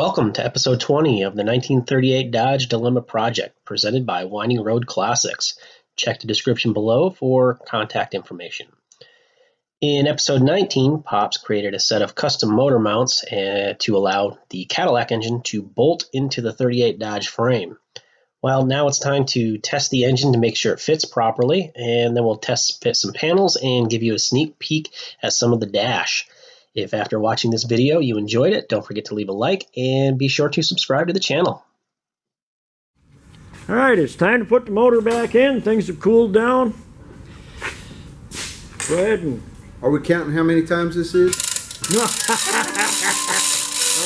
Welcome to episode 20 of the 1938 Dodge Dilemma Project, presented by Winding Road Classics. Check the description below for contact information. In episode 19, Pops created a set of custom motor mounts to allow the Cadillac engine to bolt into the 38 Dodge frame. Well, now it's time to test the engine to make sure it fits properly, and then we'll fit some panels and give you a sneak peek at some of the dash. If after watching this video you enjoyed it, don't forget to leave a like and be sure to subscribe to the channel. Alright, it's time to put the motor back in. Things have cooled down. Go ahead and... Are we counting how many times this is? No. Well,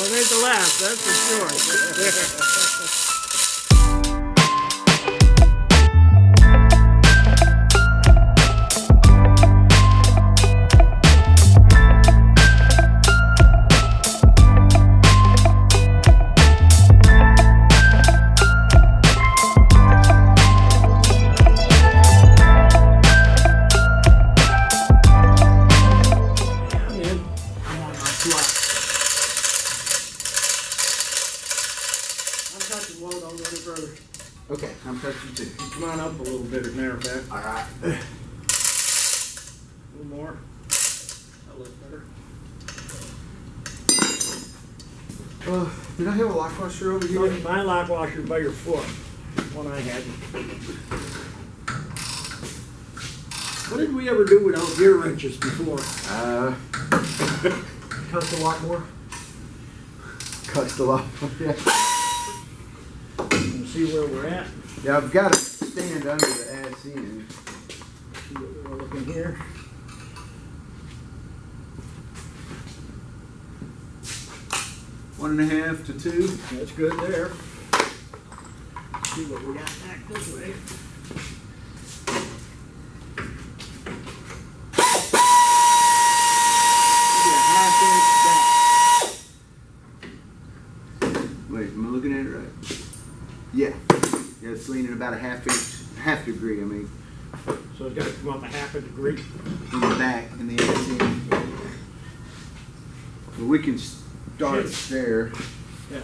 it ain't the last, that's for sure. Okay, I'm touching too. Come on up a little bit, as a matter of fact. Alright. A little more. That looks better. Did I have a lock washer over here? My lock washer by your foot. One I had. What did we ever do without gear wrenches before? Cuts a lot more. Cuts a lot more, yeah. See where we're at. Yeah, I've got to stand under the ass end. See what we're looking here. One and a half to two. That's good there. See what we got back this way. Maybe a half inch back. Wait, am I looking at it right? Yeah. Yeah, it's leaning about a half degree, I mean. So it's got to come up a half a degree. In the back, in the ass end. So we can start there. Yeah.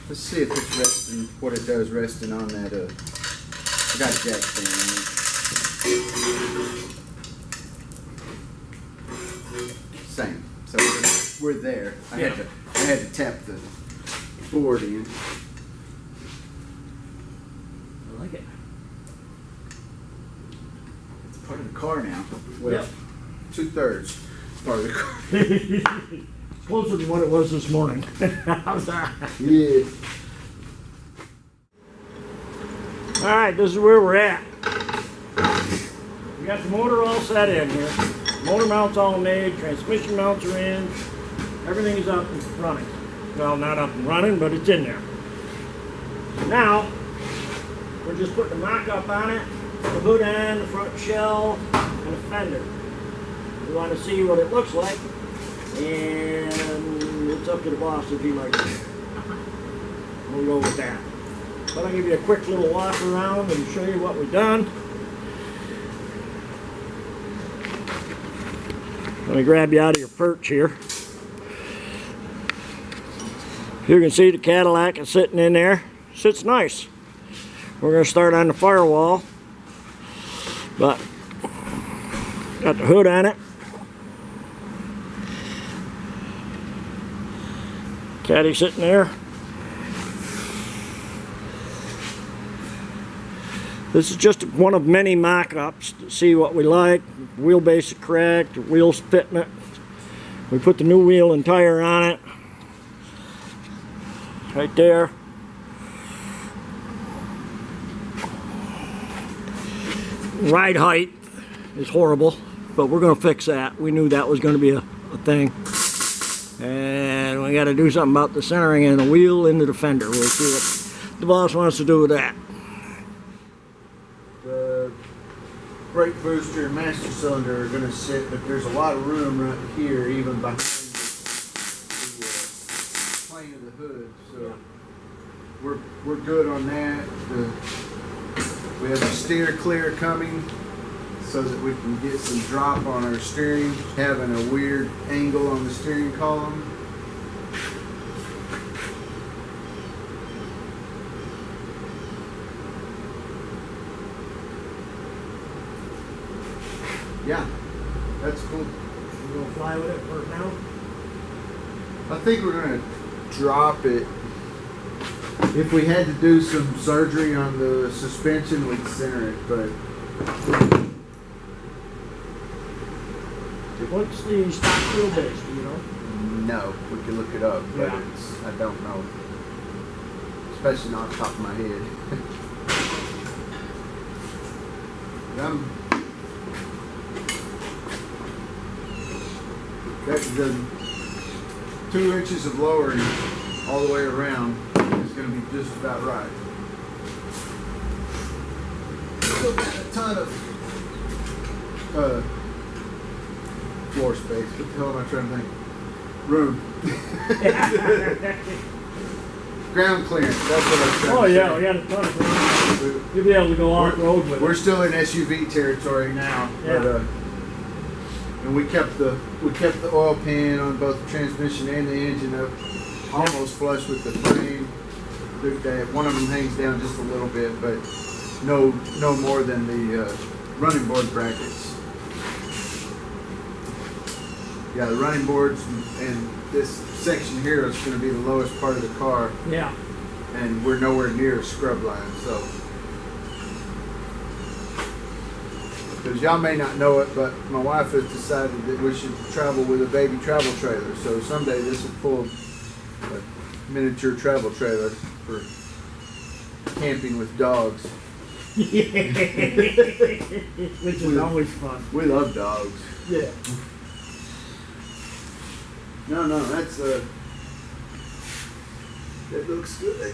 Let's see if it's resting, what it does resting on that, I got a jack stand on it. Same. So we're there. I had to tap the board in. I like it. It's part of the car now. Well, Yep. 2/3 part of the car. Closer than what it was this morning. How's that? Yeah. Alright, this is where we're at. We got the motor all set in here. Motor mounts all made, transmission mounts are in. Everything is up and running. Well, not up and running, but it's in there. Now, we're just putting the mock-up on it, the hood end, the front shell, and the fender. We want to see what it looks like, and it's up to the boss if he likes it. We'll go with that. But I'll give you a quick little walk around and show you what we've done. Let me grab you out of your perch here. You can see the Cadillac is sitting in there. Sits nice. We're going to start on the firewall, but got the hood on it. Caddy sitting there. This is just one of many mock-ups to see what we like. Wheelbase is correct, wheels fitting it. We put the new wheel and tire on it. Right there. Ride height is horrible, but we're going to fix that. We knew that was going to be a thing. And we got to do something about the centering and the wheel into the fender. We'll see what the boss wants to do with that. The brake booster and master cylinder are going to sit, but there's a lot of room right here, even behind the plane of the hood. So we're good on that. We have the steer clear coming so that we can get some drop on our steering, having a weird angle on the steering column. Yeah, that's cool. You gonna fly with it for now? I think we're gonna drop it. If we had to do some surgery on the suspension, we'd center it, but What's the stock wheelbase, do you know? no, we could look it up, but Yeah. I don't know. Especially not off the top of my head. That's the 2 inches of lowering all the way around is going to be just about right. Still got a ton of floor space. What the hell am I trying to think? Room. Ground clearance. That's what I'm trying Oh to say. yeah, we got a ton of room. You'll be able to go off road with We're it. still in SUV territory now, Yeah. but and we kept the oil pan on both the transmission and the engine up almost flush with the frame. One of them hangs down just a little bit, but no more than the running board brackets. Yeah, the running boards and this section here is going to be the lowest part of the car, Yeah. and we're nowhere near a scrub line, so. Because y'all may not know it, but my wife has decided that we should travel with a baby travel trailer. So someday this will pull a miniature travel trailer for camping with dogs. Which is always fun. We love dogs. Yeah. No, that's that looks good.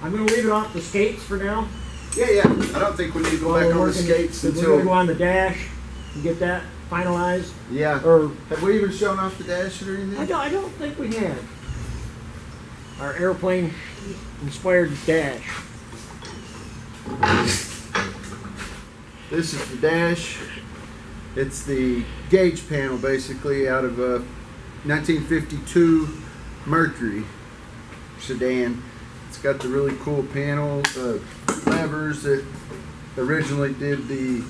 I'm gonna leave it off the skates for now. Yeah. I don't think we need to go back on the skates We're gonna until. go on the dash and get that finalized. Yeah. Or Have we even shown off the dash or anything? I don't think we had our airplane inspired dash. This is the dash. It's the gauge panel basically out of a 1952 Mercury sedan. It's got the really cool panel, levers that originally did the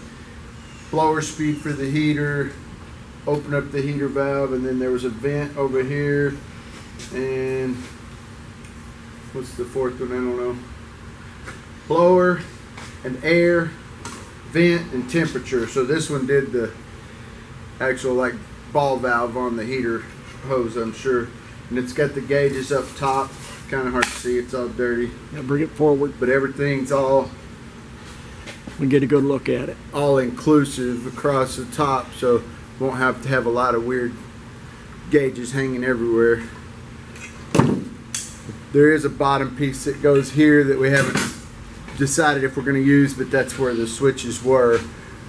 blower speed for the heater, open up the heater valve, and then there was a vent over here, and what's the fourth one? I don't know. Blower and air, vent and temperature. So this one did the actual like ball valve on the heater hose, I'm sure. And it's got the gauges up top. Kind of hard to see, it's all dirty. Yeah, bring it forward. But everything's all We get a good look at it. all inclusive across the top, so won't have to have a lot of weird gauges hanging everywhere. There is a bottom piece that goes here that we haven't decided if we're going to use, but that's where the switches were.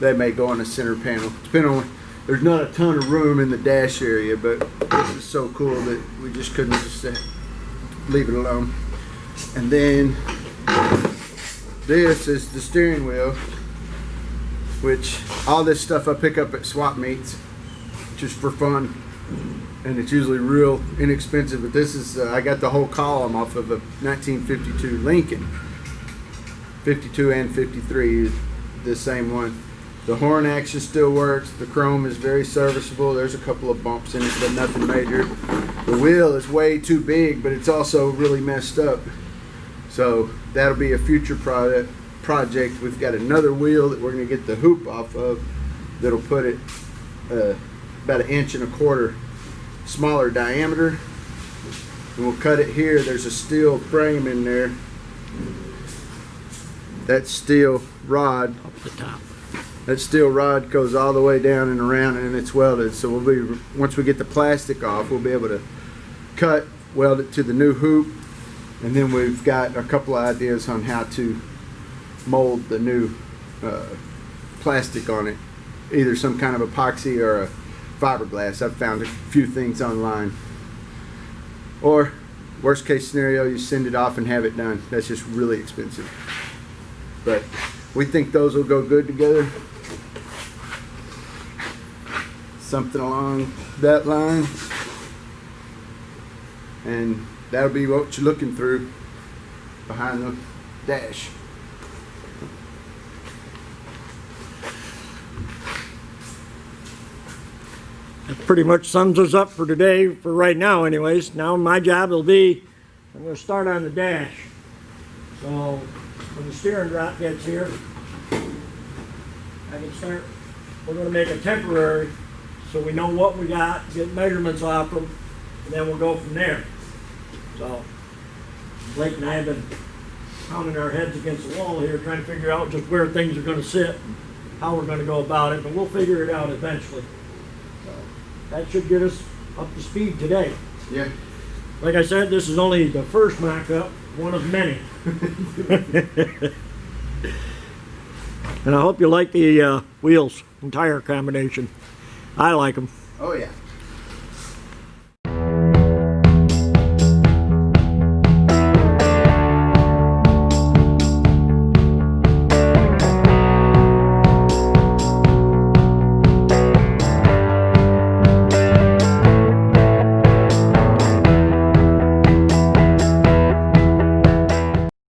They may go on the center panel. Depending on, there's not a ton of room in the dash area, but this is so cool that we just couldn't just leave it alone. And then this is the steering wheel, which all this stuff I pick up at swap meets just for fun, and it's usually real inexpensive. But this is I got the whole column off of a 1952 Lincoln. 52 and 53 is the same one. The horn action still works. The chrome is very serviceable. There's a couple of bumps in it, but nothing major. The wheel is way too big, but it's also really messed up. So that'll be a future project. We've got another wheel that we're going to get the hoop off of that'll put it about 1.25 inches smaller diameter. And we'll cut it here. There's a steel frame in there. That steel rod Up the top. That steel rod goes all the way down and around, and it's welded. So once we get the plastic off, we'll be able to weld it to the new hoop, and then we've got a couple of ideas on how to mold the new plastic on it, either some kind of epoxy or a fiberglass. I've found a few things online. Or worst case scenario, you send it off and have it done. That's just really expensive. But we think those will go good together. Something along that line. And that'll be what you're looking through behind the dash. that pretty much sums us up for today, for right now anyways. Now my job will be, I'm going to start on the dash. So when the steering drop gets here, I can start, we're going to make a temporary so we know what we got, get measurements off them, and then we'll go from there. So Blake and I have been pounding our heads against the wall here trying to figure out just where things are going to sit, how we're going to go about it, but we'll figure it out eventually. So that should get us up to speed today. Yeah. Like I said, this is only the first mock-up, one of many. And I hope you like the wheels and tire combination. I like them. Oh yeah.